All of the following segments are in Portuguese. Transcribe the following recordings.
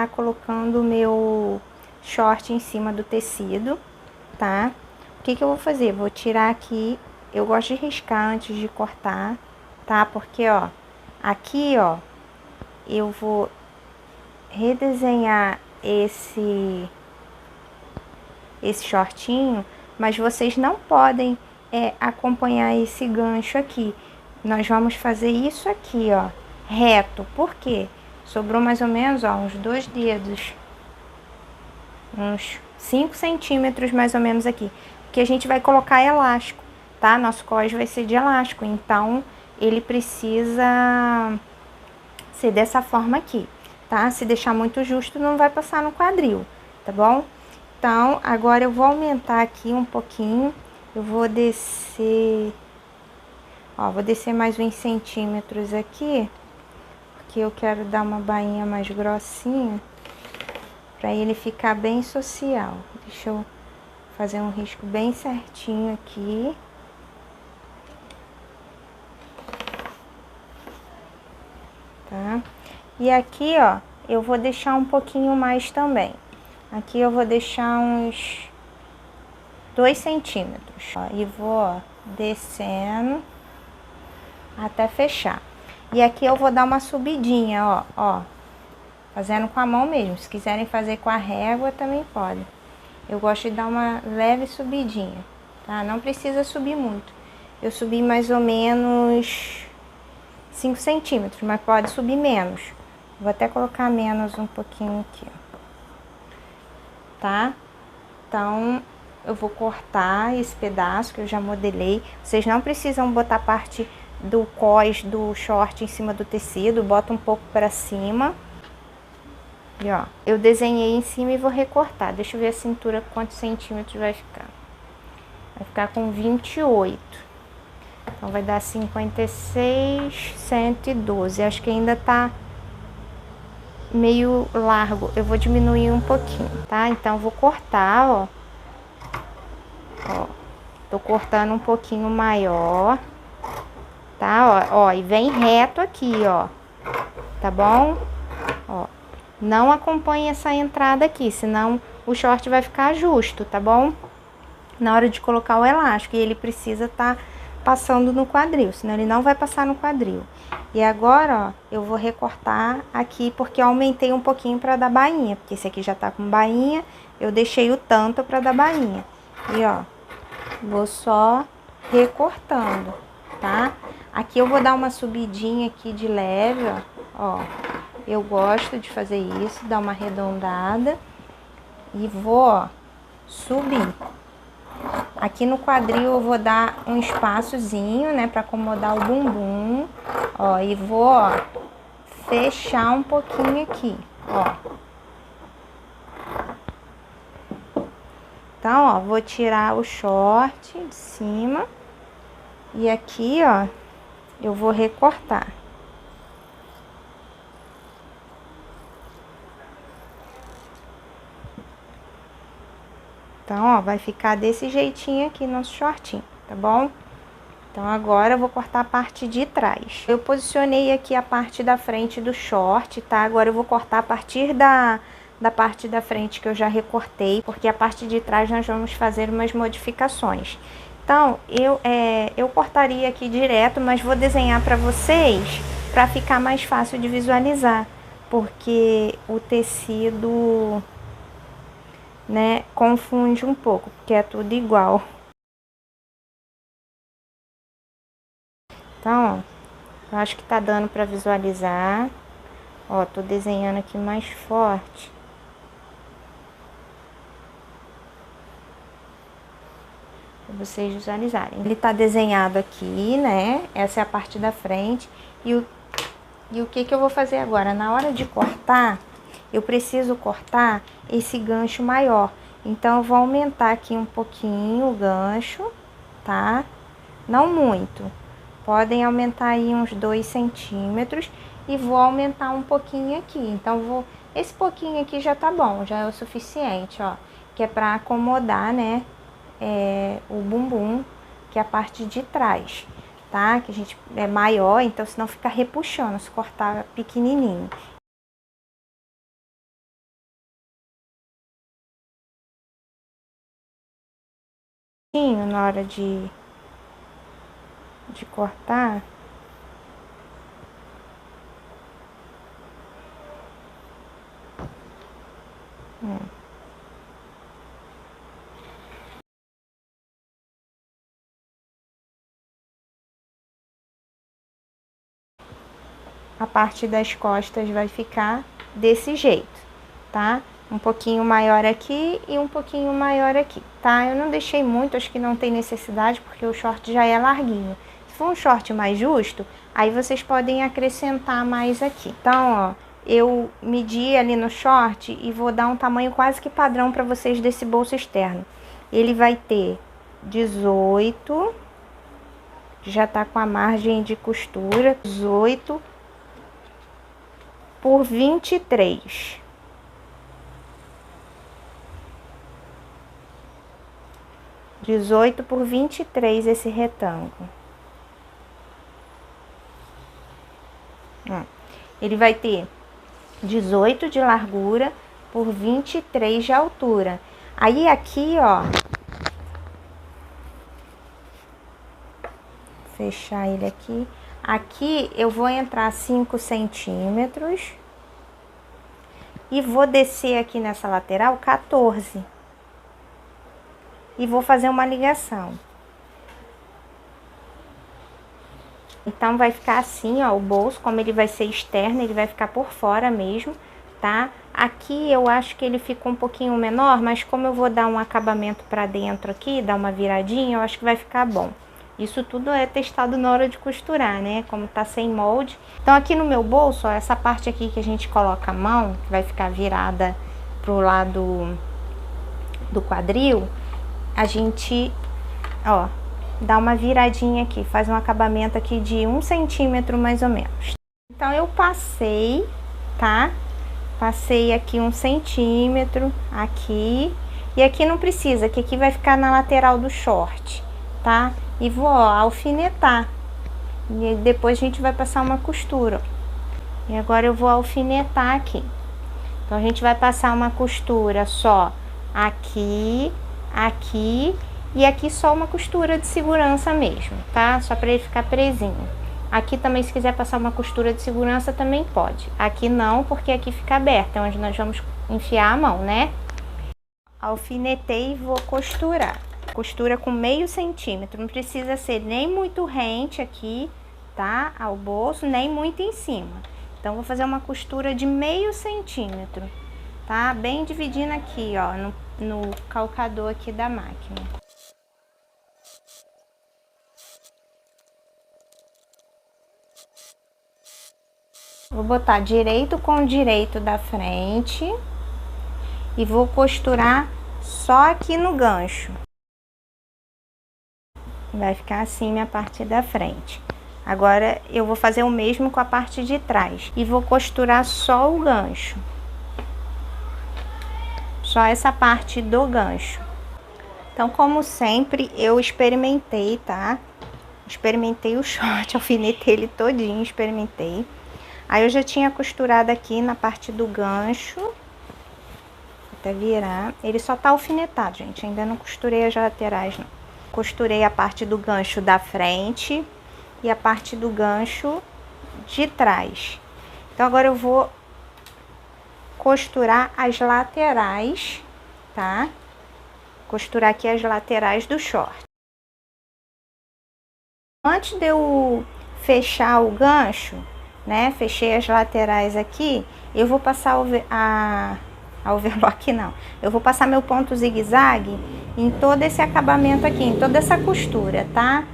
tá colocando o meu short em cima do tecido, tá? O que que eu vou fazer? Vou tirar aqui, eu gosto de riscar antes de cortar, tá? Porque, ó, aqui, ó, eu vou redesenhar esse shortinho, mas vocês não podem acompanhar esse gancho aqui. Nós vamos fazer isso aqui, ó, reto. Por quê? Sobrou mais ou menos, ó, uns 2 dedos, uns 5 centímetros mais ou menos aqui, porque a gente vai colocar elástico, tá? Nosso cós vai ser de elástico, então ele precisa ser dessa forma aqui, tá? Se deixar muito justo, não vai passar no quadril, tá bom? Então, agora eu vou aumentar aqui um pouquinho, eu vou descer, ó, vou descer mais uns centímetros aqui, porque eu quero dar uma bainha mais grossinha, pra ele ficar bem social. Deixa eu fazer um risco bem certinho aqui. Tá? E aqui, ó, eu vou deixar um pouquinho mais também. Aqui eu vou deixar uns 2 centímetros, ó, e vou, ó, descendo até fechar. E aqui eu vou dar uma subidinha, ó, fazendo com a mão mesmo. Se quiserem fazer com a régua, também pode. Eu gosto de dar uma leve subidinha, tá? Não precisa subir muito. Eu subi mais ou menos 5 centímetros, mas pode subir menos. Vou até colocar menos um pouquinho aqui, ó. Tá? Então, eu vou cortar esse pedaço que eu já modelei. Vocês não precisam botar parte do cós do short em cima do tecido, bota um pouco pra cima. E ó, eu desenhei em cima e vou recortar. Deixa eu ver a cintura quantos centímetros vai ficar. Vai ficar com 28. Então, vai dar 56, 112. Acho que ainda tá meio largo. Eu vou diminuir um pouquinho, tá? Então, vou cortar, ó. Ó, tô cortando um pouquinho maior, tá? Ó, e vem reto aqui, ó. Tá bom? Ó, não acompanhe essa entrada aqui, senão o short vai ficar justo, tá bom? Na hora de colocar o elástico, e ele precisa tá passando no quadril, senão ele não vai passar no quadril. E agora, ó, eu vou recortar aqui, porque eu aumentei um pouquinho pra dar bainha, porque esse aqui já tá com bainha, eu deixei o tanto pra dar bainha. E ó, vou só recortando, tá? Aqui eu vou dar uma subidinha aqui de leve, ó. Eu gosto de fazer isso, dar uma arredondada. E vou, ó, subir. Aqui no quadril eu vou dar um espaçozinho, né, pra acomodar o bumbum. Ó, e vou, ó, fechar um pouquinho aqui, ó. Então, ó, vou tirar o short de cima. E aqui, ó, eu vou recortar. Então, ó, vai ficar desse jeitinho aqui nosso shortinho, tá bom? Então, agora eu vou cortar a parte de trás. Eu posicionei aqui a parte da frente do short, tá? Agora eu vou cortar a partir da parte da frente que eu já recortei, porque a parte de trás nós vamos fazer umas modificações. Então, eu cortaria aqui direto, mas vou desenhar pra vocês, pra ficar mais fácil de visualizar, porque o tecido, né, confunde um pouco, porque é tudo igual. Então, ó, eu acho que tá dando pra visualizar. Ó, tô desenhando aqui mais forte. Pra vocês visualizarem. Ele tá desenhado aqui, né? Essa é a parte da frente. E o que que eu vou fazer agora? Na hora de cortar, eu preciso cortar esse gancho maior. Então, eu vou aumentar aqui um pouquinho o gancho, tá? Não muito. Podem aumentar aí uns 2 centímetros e vou aumentar um pouquinho aqui. Então, esse pouquinho aqui já tá bom, já é o suficiente, ó. Que é pra acomodar, né, o bumbum, que é a parte de trás, tá? Que a gente é maior, então senão fica repuxando se cortar pequenininho. Na hora de cortar. A parte das costas vai ficar desse jeito, tá? Um pouquinho maior aqui e um pouquinho maior aqui, tá? Eu não deixei muito, acho que não tem necessidade, porque o short já é larguinho. Se for um short mais justo, aí vocês podem acrescentar mais aqui. Então, ó, eu medi ali no short e vou dar um tamanho quase que padrão para vocês desse bolso externo. Ele vai ter 18, já tá com a margem de costura, 18 por 23. Dezoito por 23 esse retângulo. Ele vai ter 18 de largura por 23 de altura. Aí aqui, ó, fechar ele aqui. Aqui eu vou entrar 5 centímetros e vou descer aqui nessa lateral 14. E vou fazer uma ligação. Então vai ficar assim, ó, o bolso, como ele vai ser externo, ele vai ficar por fora mesmo, tá? Aqui eu acho que ele ficou um pouquinho menor, mas como eu vou dar um acabamento pra dentro aqui, dar uma viradinha, eu acho que vai ficar bom. Isso tudo é testado na hora de costurar, né? Como tá sem molde. Então aqui no meu bolso, ó, essa parte aqui que a gente coloca a mão, que vai ficar virada pro lado do quadril, a gente, ó, dá uma viradinha aqui, faz um acabamento aqui de 1 centímetro mais ou menos. Então eu passei, tá? Passei aqui 1 centímetro, aqui, e aqui não precisa, que aqui vai ficar na lateral do short, tá? E vou, ó, alfinetar, e depois a gente vai passar uma costura, ó. E agora eu vou alfinetar aqui. Então a gente vai passar uma costura só aqui, aqui, e aqui só uma costura de segurança mesmo, tá? Só para ele ficar presinho. Aqui também, se quiser passar uma costura de segurança, também pode. Aqui não, porque aqui fica aberto, é onde nós vamos enfiar a mão, né? Alfinetei e vou costurar. Costura com meio centímetro, não precisa ser nem muito rente aqui, tá? Ao bolso, nem muito em cima. Então, vou fazer uma costura de meio centímetro, tá? Bem dividindo aqui, ó, no calcador aqui da máquina. Vou botar direito com direito da frente e vou costurar só aqui no gancho. Vai ficar assim minha parte da frente. Agora eu vou fazer o mesmo com a parte de trás e vou costurar só o gancho. Só essa parte do gancho. Então, como sempre, eu experimentei, tá? Experimentei o short, alfinetei ele todinho, experimentei. Aí eu já tinha costurado aqui na parte do gancho. Vou até virar. Ele só tá alfinetado, gente. Ainda não costurei as laterais, não. Costurei a parte do gancho da frente e a parte do gancho de trás. Então, agora eu vou costurar as laterais, tá? Costurar aqui as laterais do short. Antes de eu fechar o gancho, né? Fechei as laterais aqui, eu vou passar a overlock não. Eu vou passar meu ponto zigue-zague em todo esse acabamento aqui, em toda essa costura, tá?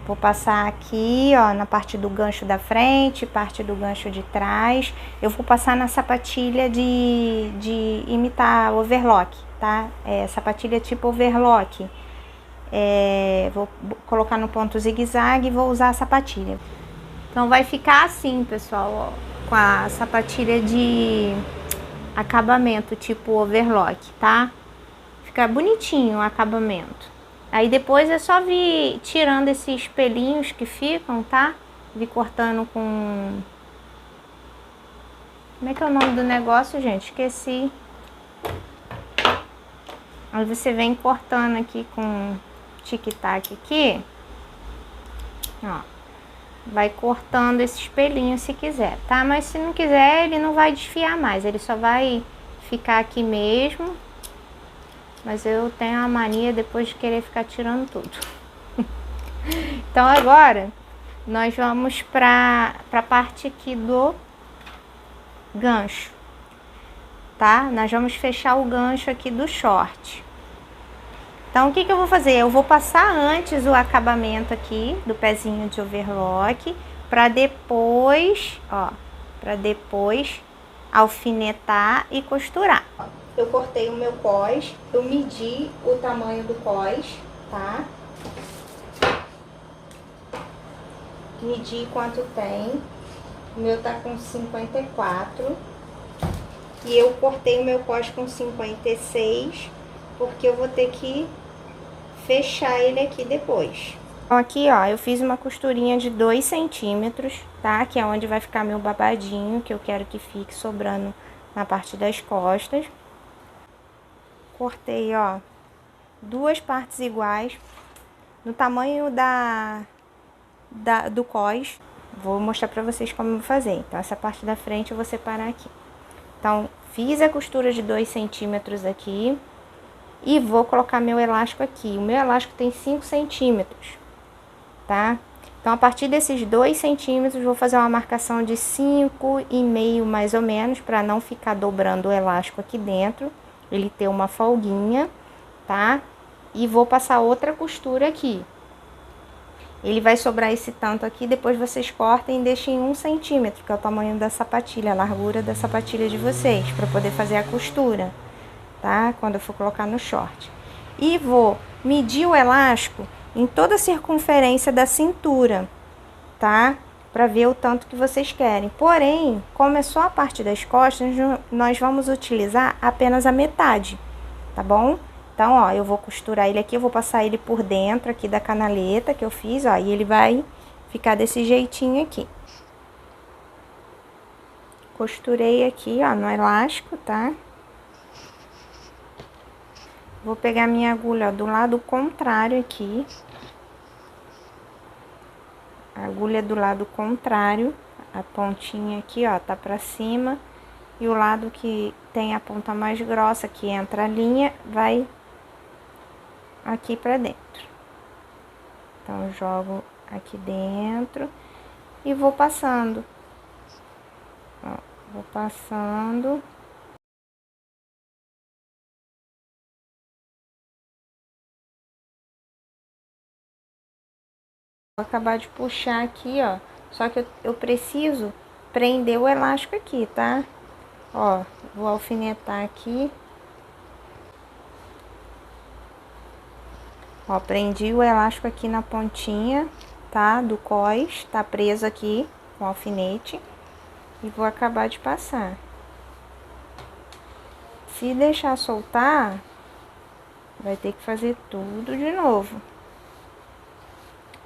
Vou passar aqui, ó, na parte do gancho da frente, parte do gancho de trás. Eu vou passar na sapatilha de imitar overlock, tá? Sapatilha tipo overlock. Vou colocar no ponto zigue-zague e vou usar a sapatilha. Então vai ficar assim, pessoal, ó, com a sapatilha de acabamento tipo overlock, tá? Fica bonitinho o acabamento. Aí depois é só vir tirando esses pelinhos que ficam, tá? Vir cortando com... Como é que é o nome do negócio, gente? Esqueci. Aí você vem cortando aqui com tic-tac aqui, ó, vai cortando esse espelhinho se quiser, tá? Mas se não quiser, ele não vai desfiar mais, ele só vai ficar aqui mesmo. Mas eu tenho a mania depois de querer ficar tirando tudo. Então agora nós vamos para a parte aqui do gancho, tá? Nós vamos fechar o gancho aqui do short. Então o que eu vou fazer? Eu vou passar antes o acabamento aqui do pezinho de overlock, para depois, ó, para depois alfinetar e costurar. Eu cortei o meu cós, eu medi o tamanho do cós, tá? Medi quanto tem. O meu tá com 54. E eu cortei o meu cós com 56, porque eu vou ter que fechar ele aqui depois. Então, aqui, ó, eu fiz uma costurinha de 2 centímetros, tá? Que é onde vai ficar meu babadinho, que eu quero que fique sobrando na parte das costas. Cortei, ó, 2 partes iguais, no tamanho do cós. Vou mostrar pra vocês como eu vou fazer. Então, essa parte da frente eu vou separar aqui. Então, fiz a costura de 2 centímetros aqui e vou colocar meu elástico aqui. O meu elástico tem 5 centímetros, tá? Então, a partir desses 2 centímetros, vou fazer uma marcação de 5,5 mais ou menos, para não ficar dobrando o elástico aqui dentro, ele ter uma folguinha, tá? E vou passar outra costura aqui. Ele vai sobrar esse tanto aqui, depois vocês cortem e deixem 1 centímetro, que é o tamanho da sapatilha, a largura da sapatilha de vocês, para poder fazer a costura, tá? Quando eu for colocar no short. E vou medir o elástico em toda a circunferência da cintura, tá? Para ver o tanto que vocês querem. Porém, como é só a parte das costas, nós vamos utilizar apenas a metade, tá bom? Então, ó, eu vou costurar ele aqui, eu vou passar ele por dentro aqui da canaleta que eu fiz, ó, e ele vai ficar desse jeitinho aqui. Costurei aqui, ó, no elástico, tá? Vou pegar minha agulha, ó, do lado contrário aqui. A agulha do lado contrário, a pontinha aqui, ó, tá pra cima. E o lado que tem a ponta mais grossa, que entra a linha, vai aqui pra dentro. Então, eu jogo aqui dentro e vou passando. Ó, vou passando. Vou acabar de puxar aqui, ó. Só que eu preciso prender o elástico aqui, tá? Ó, vou alfinetar aqui. Ó, prendi o elástico aqui na pontinha, tá? Do cós, tá preso aqui com alfinete. E vou acabar de passar. Se deixar soltar, vai ter que fazer tudo de novo.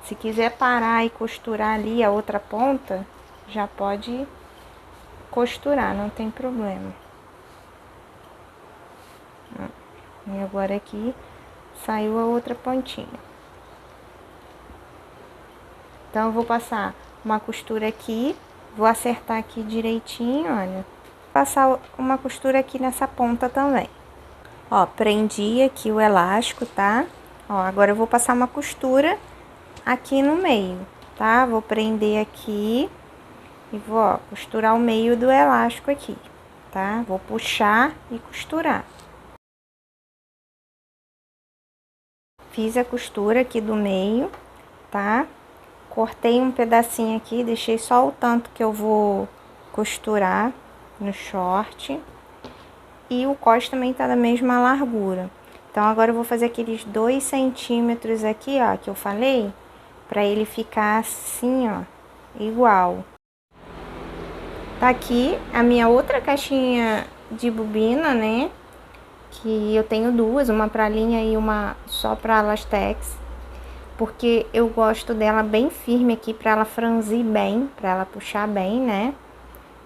Se quiser parar e costurar ali a outra ponta, já pode costurar, não tem problema. E agora aqui saiu a outra pontinha. Então, eu vou passar uma costura aqui, vou acertar aqui direitinho, olha. Passar uma costura aqui nessa ponta também. Ó, prendi aqui o elástico, tá? Ó, agora eu vou passar uma costura aqui no meio, tá? Vou prender aqui e vou, ó, costurar o meio do elástico aqui, tá? Vou puxar e costurar. Fiz a costura aqui do meio, tá? Cortei um pedacinho aqui, deixei só o tanto que eu vou costurar no short. E o cós também tá da mesma largura. Então, agora eu vou fazer aqueles 2 centímetros aqui, ó, que eu falei, pra ele ficar assim, ó, igual. Tá aqui a minha outra caixinha de bobina, né? Que eu tenho duas, uma pra linha e uma só pra lastex. Porque eu gosto dela bem firme aqui, pra ela franzir bem, pra ela puxar bem, né?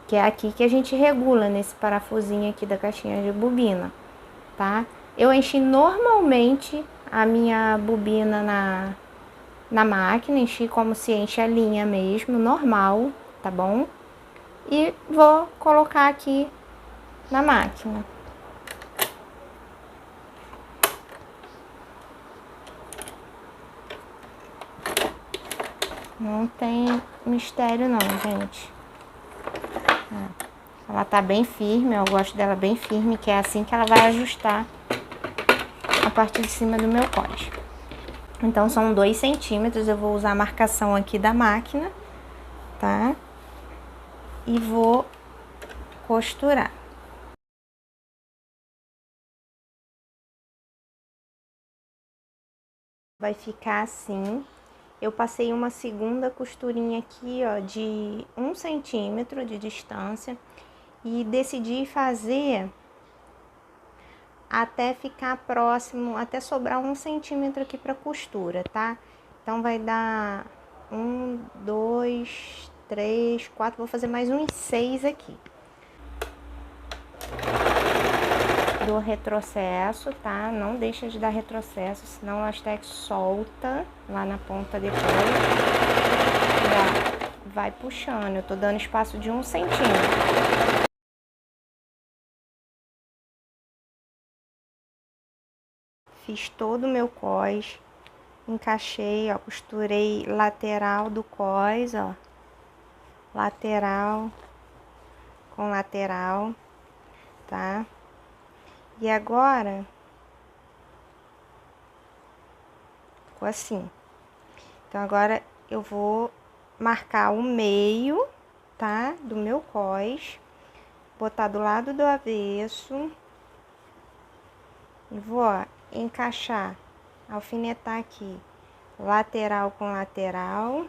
Que é aqui que a gente regula, nesse parafusinho aqui da caixinha de bobina, tá? Eu enchi normalmente a minha bobina na máquina, enchi como se enche a linha mesmo, normal, tá bom? E vou colocar aqui na máquina. Não tem mistério não, gente. Ela tá bem firme, eu gosto dela bem firme, que é assim que ela vai ajustar a parte de cima do meu cós. Então, são 2 centímetros, eu vou usar a marcação aqui da máquina, tá? E vou costurar. Vai ficar assim. Eu passei uma segunda costurinha aqui, ó, de 1 centímetro de distância. E decidi fazer até ficar próximo, até sobrar 1 centímetro aqui pra costura, tá? Então, vai dar 1, 2, 3, 4, vou fazer mais uns 6 aqui. Do retrocesso, tá? Não deixa de dar retrocesso, senão o Aztec solta lá na ponta depois. Já vai puxando, eu tô dando espaço de 1 centímetro. Fiz todo o meu cós, encaixei, ó, costurei lateral do cós, ó. Lateral com lateral, tá? E agora, ficou assim. Então, agora eu vou marcar o meio, tá? Do meu cós, botar do lado do avesso e vou, ó, encaixar, alfinetar aqui, lateral com lateral.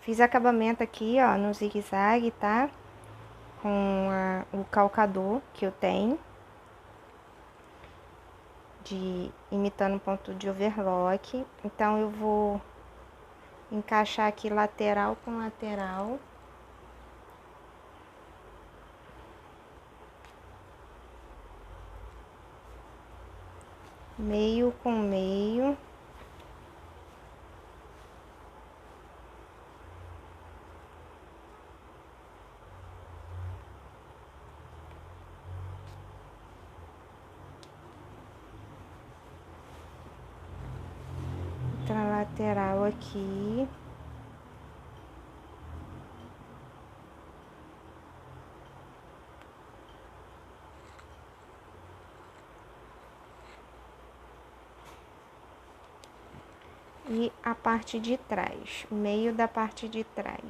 Fiz acabamento aqui, ó, no zigue-zague, tá? Com o calcador que eu tenho, imitando ponto de overlock. Então, eu vou encaixar aqui lateral com lateral. Meio com meio. Outra lateral aqui. E a parte de trás, meio da parte de trás.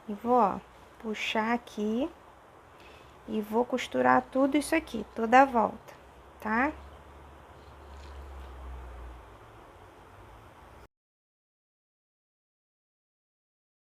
E vou, ó, puxar aqui e vou costurar tudo isso aqui, toda a volta, tá?